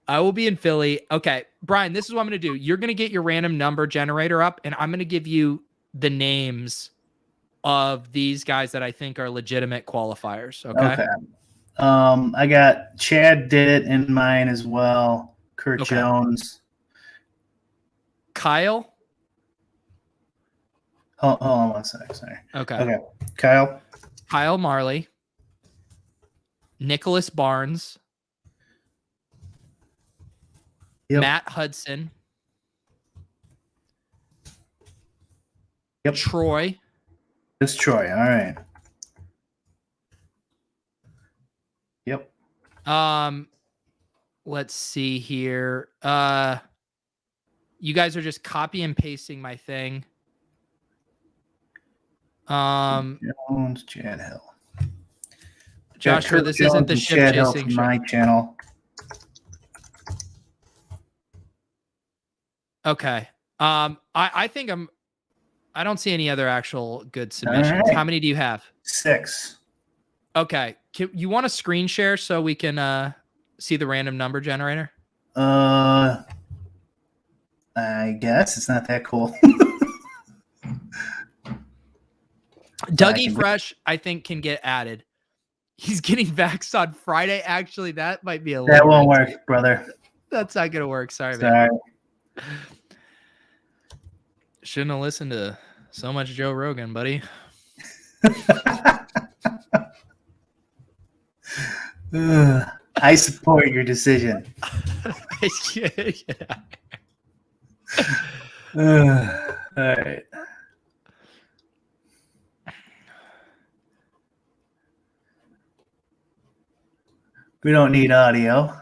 Speaker 1: I will be in Philly. Okay, Brian, this is what I'm going to do. You're going to get your random number generator up, and I'm going to give you the names of these guys that I think are legitimate qualifiers. Okay.
Speaker 2: I got Chad did it in mine as well. Kurt Jones.
Speaker 1: Kyle.
Speaker 2: Hold on one sec. Sorry.
Speaker 1: Okay.
Speaker 2: Kyle
Speaker 1: Marley. Nicholas Barnes.
Speaker 2: Yep.
Speaker 1: Matt Hudson.
Speaker 2: Yep.
Speaker 1: Troy.
Speaker 2: It's Troy. All right. Yep.
Speaker 1: Let's see here. You guys are just copy and pasting my thing.
Speaker 2: Jones, Chad Hill.
Speaker 1: Joshua, this isn't the ship chasing show.
Speaker 2: My channel.
Speaker 1: Okay. I think I don't see any other actual good submissions. Right. How many do you have?
Speaker 2: 6.
Speaker 1: Okay. You want to screen share so we can see the random number generator?
Speaker 2: I guess it's not that cool.
Speaker 1: Dougie Fresh, I think, can get added. He's getting vaxxed on Friday. Actually, that might be
Speaker 2: that won't work, brother.
Speaker 1: That's not gonna work. Sorry, man. Shouldn't have listened to so much Joe Rogan, buddy.
Speaker 2: I support your decision.
Speaker 1: Yeah.
Speaker 2: All right. We don't need audio.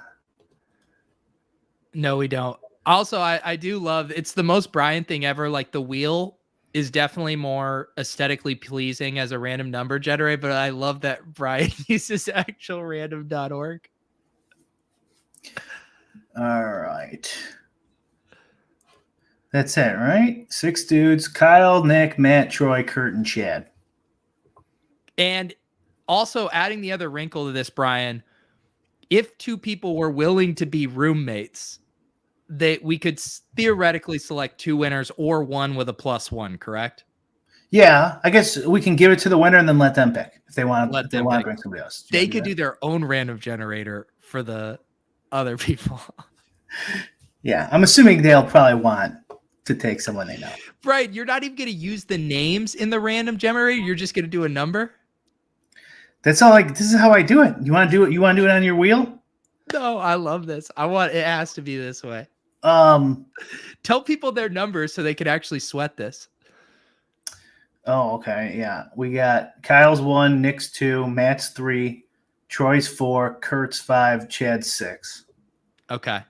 Speaker 1: No, we don't. Also, I do love, it's the most Brian thing ever, like the wheel is definitely more aesthetically pleasing as a random number generator, but I love that Brian uses actual random.org.
Speaker 2: All right. That's it, right? 6 dudes: Kyle, Nick, Matt, Troy, Kurt, and Chad.
Speaker 1: And also adding the other wrinkle to this, Brian, if 2 people were willing to be roommates, we could theoretically select 2 winners or 1 with a +1, correct?
Speaker 2: Yeah, I guess we can give it to the winner and then let them pick if they want to bring somebody else.
Speaker 1: They could do their own random generator for the other people.
Speaker 2: Yeah, I'm assuming they'll probably want to take someone they know.
Speaker 1: Right, you're not even going to use the names in the random generator. You're just going to do a number.
Speaker 2: That's all. This is how I do it. You want to do it? You want to do it on your wheel?
Speaker 1: No, I love this. It has to be this way.
Speaker 2: Tell
Speaker 1: people their numbers so they can actually sweat this.
Speaker 2: Oh, okay. Yeah, we got Kyle's 1, Nick's 2, Matt's 3, Troy's 4, Kurt's 5, Chad's 6.
Speaker 1: Okay.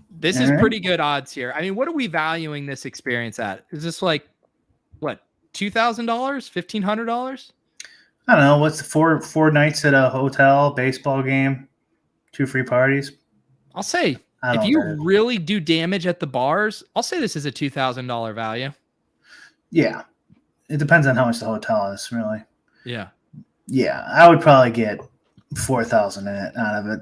Speaker 1: This is pretty good odds here. I mean, what are we valuing this experience at? Is this like, what, $2,000, $1,500?
Speaker 2: I don't know. What's the 4 nights at a hotel, baseball game, 2 free parties?
Speaker 1: I'll say, if you really do damage at the bars, I'll say this is a $2,000 value.
Speaker 2: Yeah. It depends on how much the hotel is, really.
Speaker 1: Yeah.
Speaker 2: Yeah, I would probably get 4,000 out of it.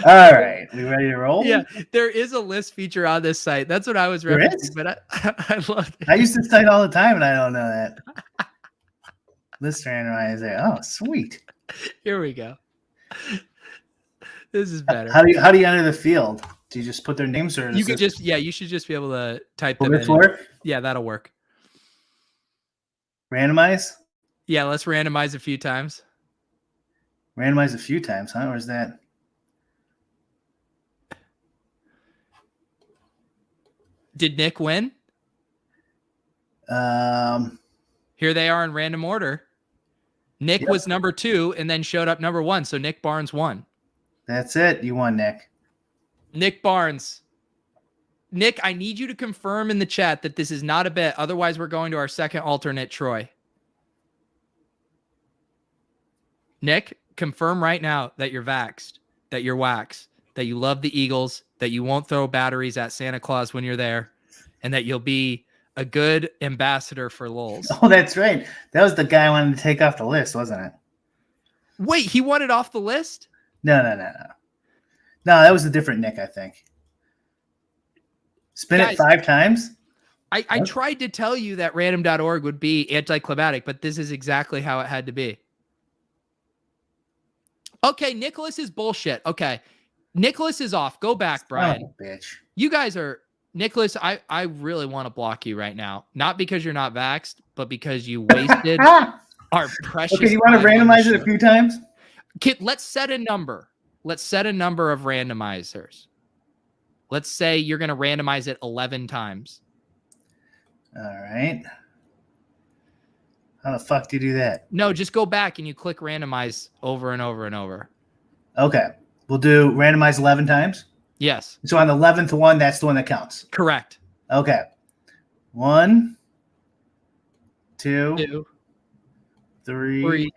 Speaker 2: All right, we ready to roll?
Speaker 1: Yeah, there is a list feature on this site. That's what I was referencing, but I love it.
Speaker 2: I use this site all the time, and I don't know that. List randomizer. Oh, sweet.
Speaker 1: Here we go. This is better.
Speaker 2: How do you enter the field? Do you just put their names, or
Speaker 1: you could just you should just be able to type them in. Yeah, that'll work.
Speaker 2: Randomize?
Speaker 1: Yeah, let's randomize a few times.
Speaker 2: Randomize a few times, huh? Where's that?
Speaker 1: Did Nick win? Here they are in random order. Nick was number 2 and then showed up number 1. So Nick Barnes won.
Speaker 2: That's it. You won, Nick.
Speaker 1: Nick Barnes. Nick, I need you to confirm in the chat that this is not a bet. Otherwise, we're going to our second alternate, Troy. Nick, confirm right now that you're vaxxed, that you're waxed, that you love the Eagles, that you won't throw batteries at Santa Claus when you're there, and that you'll be a good ambassador for Lolz.
Speaker 2: Oh, that's right. That was the guy I wanted to take off the list, wasn't it?
Speaker 1: Wait, he wanted off the list?
Speaker 2: No. No, that was a different Nick, I think. Spin it 5 times?
Speaker 1: I tried to tell you that random.org would be anticlimactic, but this is exactly how it had to be. Okay, Nicholas is bullshit. Okay. Nicholas is off. Go back, Brian.
Speaker 2: Oh, bitch.
Speaker 1: You guys are... Nicholas, I really want to block you right now. Not because you're not vaxxed, but because you wasted our precious...
Speaker 2: Okay, you want to randomize it a few times?
Speaker 1: Kid, let's set a number. Let's set a number of randomizers. Let's say you're going to randomize it 11 times.
Speaker 2: All right. How the fuck do you do that?
Speaker 1: No, just go back and you click randomize over and over and over.
Speaker 2: Okay. We'll do randomize 11 times?
Speaker 1: Yes.
Speaker 2: So on the 11th one, that's the one that counts?
Speaker 1: Correct.
Speaker 2: Okay. 1, 2, 3,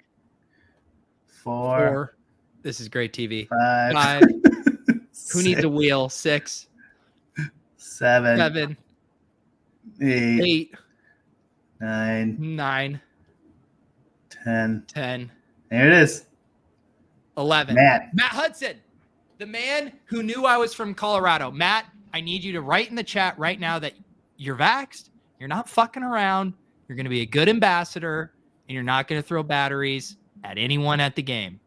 Speaker 2: 4.
Speaker 1: This is great TV.
Speaker 2: 5.
Speaker 1: Who needs a wheel? 6.
Speaker 2: 7. 8. 9.
Speaker 1: 9.
Speaker 2: 10.
Speaker 1: 10.
Speaker 2: There it is.
Speaker 1: 11. Matt Hudson, the man who knew I was from Colorado. Matt, I need you to write in the chat right now that you're vaxxed. You're not fucking around. You're going to be a good ambassador, and you're not going to throw batteries at anyone at the game.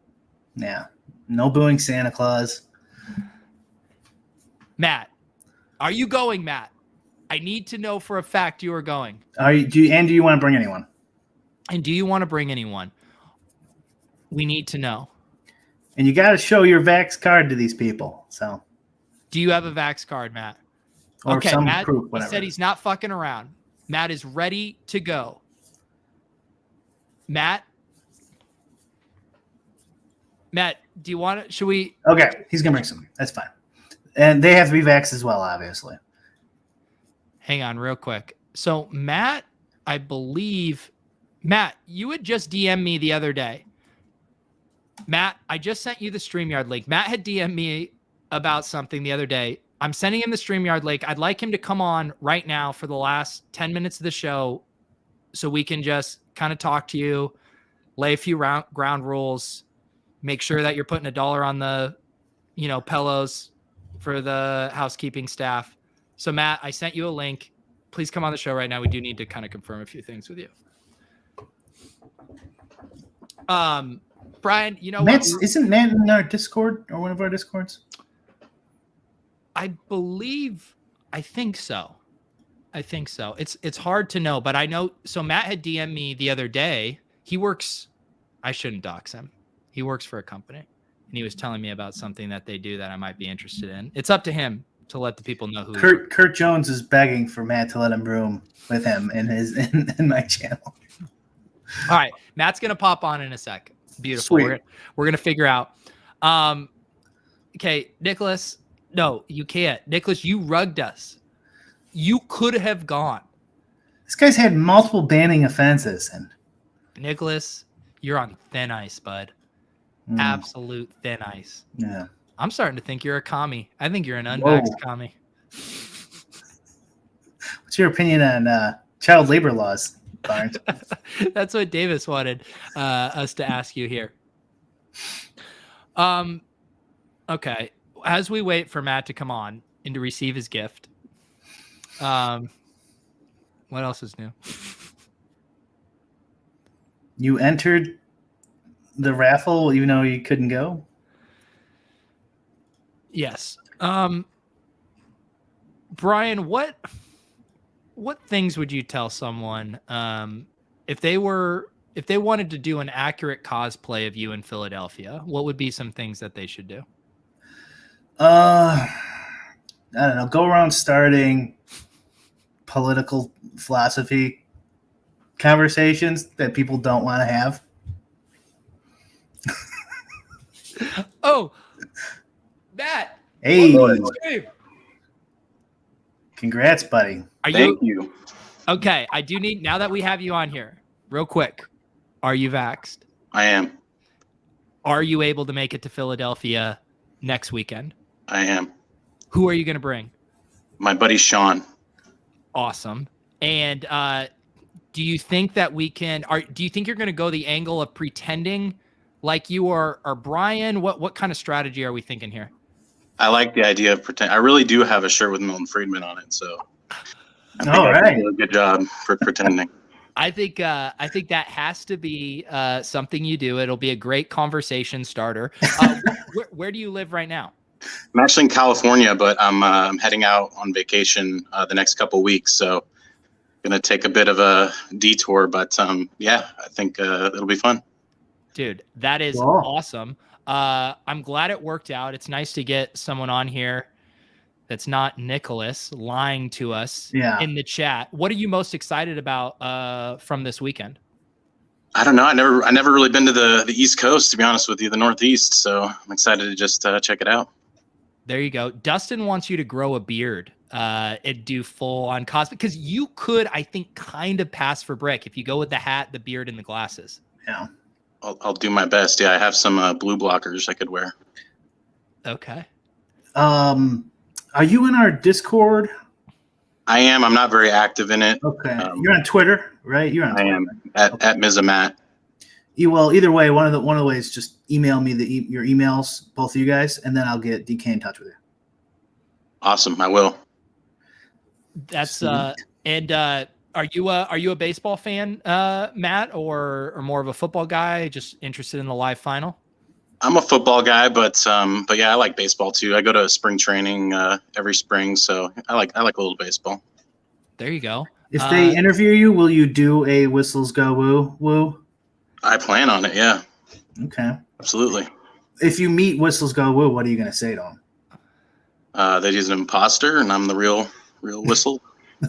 Speaker 2: Yeah. No booing Santa Claus.
Speaker 1: Matt, are you going, Matt? I need to know for a fact you are going.
Speaker 2: Do you want to bring anyone?
Speaker 1: And do you want to bring anyone? We need to know.
Speaker 2: And you got to show your Vax card to these people. So,
Speaker 1: do you have a Vax card, Matt?
Speaker 2: Or
Speaker 1: okay,
Speaker 2: some
Speaker 1: Matt.
Speaker 2: Proof,
Speaker 1: he said he's not fucking around. Matt is ready to go. Matt, do you want to? Should we?
Speaker 2: Okay, he's gonna bring some. That's fine. And they have to be vaxxed as well, obviously.
Speaker 1: Hang on real quick. So Matt, I believe, Matt, you had just DM'd me the other day. Matt, I just sent you the StreamYard link. Matt had DM'd me about something the other day. I'm sending him the StreamYard link. I'd like him to come on right now for the last 10 minutes of the show so we can just kind of talk to you, lay a few ground rules, make sure that you're putting $1 on the, pillows for the housekeeping staff. So Matt, I sent you a link. Please come on the show right now. We do need to kind of confirm a few things with you. Brian,
Speaker 2: isn't Matt in our Discord or one of our Discords?
Speaker 1: I think so. It's hard to know, but I know. So Matt had DM'd me the other day. I shouldn't dox him. He works for a company, and he was telling me about something that they do that I might be interested in. It's up to him to let the people know who.
Speaker 2: Kurt Jones is begging for Matt to let him room with him in my channel.
Speaker 1: All right, Matt's gonna pop on in a sec. Beautiful.
Speaker 2: Sweet.
Speaker 1: We're gonna figure out. Okay, Nicholas. No, you can't. Nicholas, you rugged us. You could have gone.
Speaker 2: This guy's had multiple banning offenses, and
Speaker 1: Nicholas, you're on thin ice, bud. Absolute thin ice.
Speaker 2: Yeah.
Speaker 1: I'm starting to think you're a commie. I think you're an unvaxxed commie.
Speaker 2: What's your opinion on child labor laws, Barnes?
Speaker 1: That's what Davis wanted us to ask you here. Okay. As we wait for Matt to come on and to receive his gift, what else is new?
Speaker 2: You entered the raffle even though you couldn't go?
Speaker 1: Yes. Brian, what things would you tell someone if they wanted to do an accurate cosplay of you in Philadelphia? What would be some things that they should do?
Speaker 2: I don't know. Go around starting political philosophy conversations that people don't want to have.
Speaker 1: Oh, Matt.
Speaker 2: Hey. Congrats, buddy.
Speaker 3: Thank you.
Speaker 1: Okay, I do need, now that we have you on here, real quick, are you vaxxed?
Speaker 3: I am.
Speaker 1: Are you able to make it to Philadelphia next weekend?
Speaker 3: I am.
Speaker 1: Who are you going to bring?
Speaker 3: My buddy Sean.
Speaker 1: Awesome. And do you think that do you think you're going to go the angle of pretending like you are Brian? What kind of strategy are we thinking here?
Speaker 3: I like the idea of pretend. I really do have a shirt with Milton Friedman on it, so I think
Speaker 2: All
Speaker 3: I
Speaker 2: right.
Speaker 3: did a good job for pretending.
Speaker 1: I think that has to be something you do. It'll be a great conversation starter. Where do you live right now?
Speaker 3: I'm actually in California, but I'm heading out on vacation the next couple of weeks, so gonna take a bit of a detour. But yeah, I think it'll be fun.
Speaker 1: Dude, that is
Speaker 2: Wow.
Speaker 1: awesome. I'm glad it worked out. It's nice to get someone on here that's not Nicholas lying to us in the chat. What are you most excited about from this weekend?
Speaker 3: I don't know. I never really been to the East Coast, to be honest with you, the Northeast. So I'm excited to just check it out.
Speaker 1: There you go. Dustin wants you to grow a beard and do full on cosplay, because you could, I think, kind of pass for Brick if you go with the hat, the beard, and the glasses.
Speaker 2: Yeah.
Speaker 3: I'll do my best. Yeah, I have some blue blockers I could wear.
Speaker 1: Okay.
Speaker 2: Are you in our Discord?
Speaker 3: I am. I'm not very active in it.
Speaker 2: Okay. You're on Twitter, right? You're on
Speaker 3: I
Speaker 2: Twitter.
Speaker 3: am at Mizamat.
Speaker 2: Well, either way, one of the ways, just email me your emails, both of you guys, and then I'll get DK in touch with you.
Speaker 3: Awesome. I will.
Speaker 1: That's and are you a baseball fan, Matt, or more of a football guy, just interested in the live final?
Speaker 3: I'm a football guy, but yeah, I like baseball too. I go to spring training every spring, so I like a little baseball.
Speaker 1: There you go.
Speaker 2: If they interview you, will you do a Whistles Go Woo Woo?
Speaker 3: I plan on it. Yeah.
Speaker 2: Okay.
Speaker 3: Absolutely.
Speaker 2: If you meet Whistles Go Woo, what are you going to say to him?
Speaker 3: That he's an imposter and I'm the real Whistle.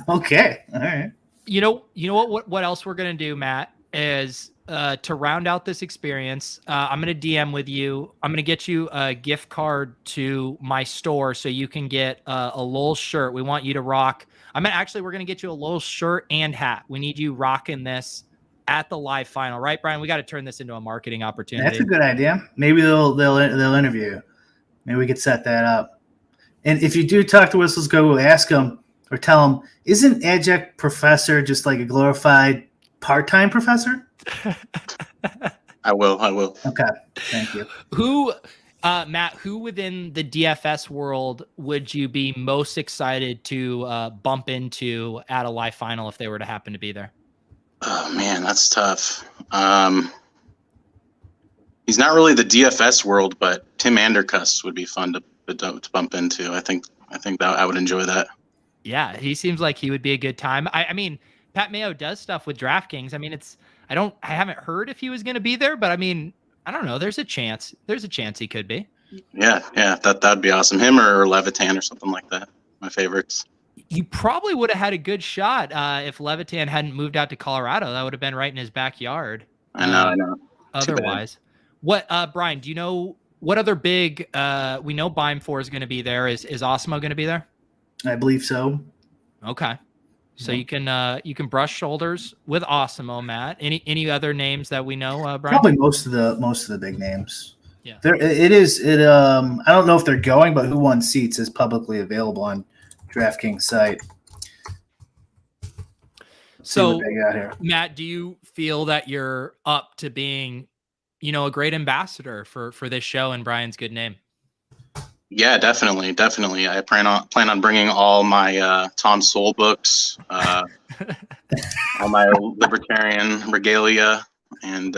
Speaker 2: Okay. All right.
Speaker 1: You know what else we're gonna do, Matt? is to round out this experience, I'm going to DM with you. I'm going to get you a gift card to my store so you can get a Lolz shirt. We want you to rock. We're going to get you a Lolz shirt and hat. We need you rocking this at the live final, right, Brian? We got to turn this into a marketing opportunity.
Speaker 2: That's a good idea. Maybe they'll interview you. Maybe we could set that up. And if you do talk to Whistles Go, ask them or tell them, isn't adjunct professor just like a glorified part-time professor?
Speaker 3: I will.
Speaker 2: Okay, thank you.
Speaker 1: Matt, who within the DFS world would you be most excited to bump into at a live final if they were to happen to be there?
Speaker 3: Oh man, that's tough. He's not really the DFS world, but Tim Andercuss would be fun to bump into. I think that I would enjoy that.
Speaker 1: Yeah, he seems like he would be a good time. I mean, Pat Mayo does stuff with DraftKings. I mean, I haven't heard if he was going to be there, but I mean, I don't know. There's a chance he could be.
Speaker 3: Yeah, that'd be awesome. Him or Levitan or something like that. My favorites.
Speaker 1: He probably would have had a good shot if Levitan hadn't moved out to Colorado. That would have been right in his backyard.
Speaker 3: I know.
Speaker 1: Otherwise, what Brian? Do you know what other big? We know Beim4 is going to be there. Is Osmo going to be there?
Speaker 2: I believe so.
Speaker 1: Okay. So you can brush shoulders with Osmo, Matt. Any other names that we know, Brian?
Speaker 2: Probably most of the big names.
Speaker 1: Yeah.
Speaker 2: It is. I don't know if they're going, but Who Won Seats is publicly available on DraftKings site.
Speaker 1: So, Matt, do you feel that you're up to being, a great ambassador for this show and Brian's good name?
Speaker 3: Yeah, definitely. I plan on bringing all my Tom Sowell books, all my libertarian regalia, and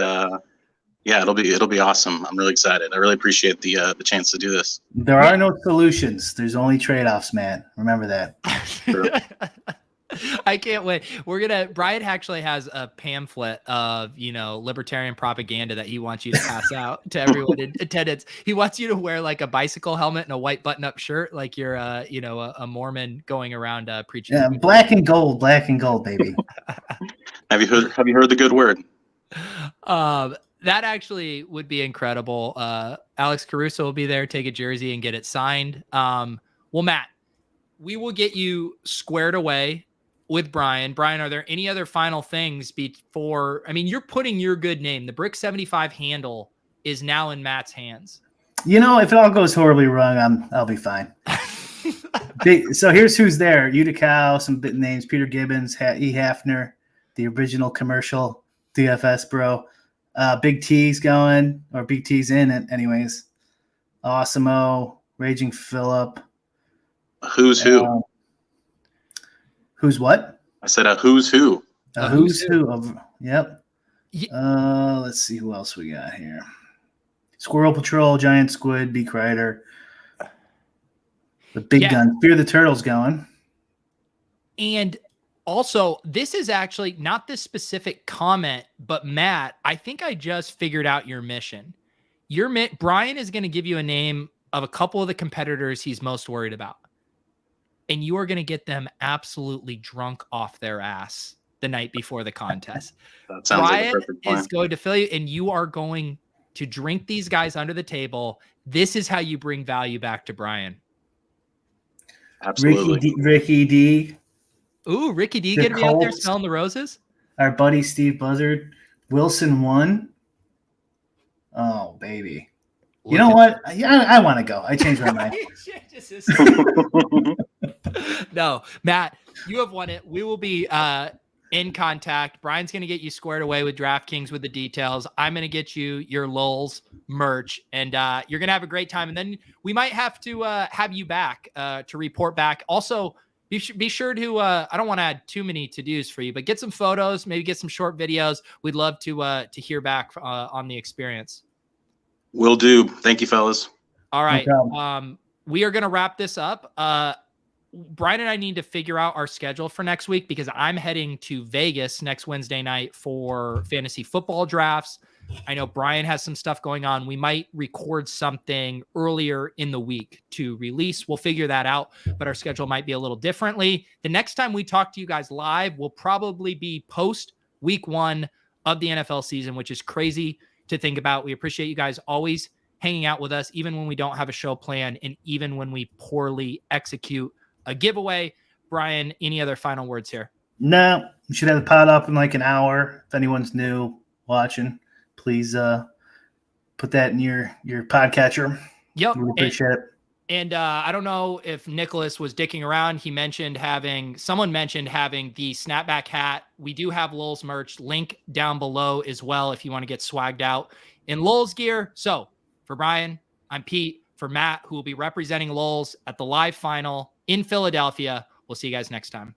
Speaker 3: yeah, it'll be awesome. I'm really excited. I really appreciate the chance to do this.
Speaker 2: There are no solutions. There's only trade-offs, man. Remember that.
Speaker 3: Sure.
Speaker 1: I can't wait. Brian actually has a pamphlet of, libertarian propaganda that he wants you to pass out to everyone in attendance. He wants you to wear like a bicycle helmet and a white button-up shirt, like you're a Mormon going around preaching.
Speaker 2: Yeah, black and gold, baby.
Speaker 3: Have you heard the good word?
Speaker 1: That actually would be incredible. Alex Caruso will be there, take a jersey and get it signed. Well, Matt, we will get you squared away with Brian. Brian, are there any other final things before? I mean, you're putting your good name. The Brick 75 handle is now in Matt's hands.
Speaker 2: If it all goes horribly wrong, I'll be fine. So here's who's there: Utica, some bit names: Peter Gibbons, E. Hafner, the original commercial DFS bro. Big T's going, or Big T's in it, anyways. Osmo, Raging Phillip.
Speaker 3: Who's who?
Speaker 2: Who's what?
Speaker 3: I said a who's who.
Speaker 2: A who's who of yep.
Speaker 1: Yeah.
Speaker 2: Let's see who else we got here. Squirrel Patrol, Giant Squid, B. Kreider. The big gun. Fear the Turtle's going. And
Speaker 1: also, this is actually not this specific comment, but Matt, I think I just figured out your mission. Brian is going to give you a name of a couple of the competitors he's most worried about. And you are going to get them absolutely drunk off their ass the night before the contest.
Speaker 3: That sounds
Speaker 1: Brian
Speaker 3: like a perfect plan.
Speaker 1: is going to fill you, and you are going to drink these guys under the table. This is how you bring value back to Brian.
Speaker 3: Absolutely.
Speaker 2: Ricky D.
Speaker 1: Ooh, Ricky D going to be out there smelling the roses?
Speaker 2: Our buddy Steve Buzzard. Wilson won. Oh, baby. You know what? I want to go. I changed my mind.
Speaker 1: No, Matt, you have won it. We will be in contact. Brian's going to get you squared away with DraftKings with the details. I'm going to get you your Lolz merch, and you're going to have a great time. And then we might have to have you back to report back. Also, be sure to, I don't want to add too many to-dos for you, but get some photos, maybe get some short videos. We'd love to hear back on the experience.
Speaker 3: Will do. Thank you, fellas.
Speaker 1: All right. We are going to wrap this up. Brian and I need to figure out our schedule for next week because I'm heading to Vegas next Wednesday night for fantasy football drafts. I know Brian has some stuff going on. We might record something earlier in the week to release. We'll figure that out, but our schedule might be a little differently. The next time we talk to you guys live will probably be post week 1 of the NFL season, which is crazy to think about. We appreciate you guys always hanging out with us, even when we don't have a show plan and even when we poorly execute a giveaway. Brian, any other final words here?
Speaker 2: No, we should have the pod up in like an hour. If anyone's new watching, please put that in your podcatcher.
Speaker 1: Yep.
Speaker 2: We appreciate it.
Speaker 1: And I don't know if Nicholas was dicking around. Someone mentioned having the snapback hat. We do have Lolz merch, link down below as well if you want to get swagged out in Lolz gear. So for Brian, I'm Pete. For Matt, who will be representing Lolz at the live final in Philadelphia. We'll see you guys next time.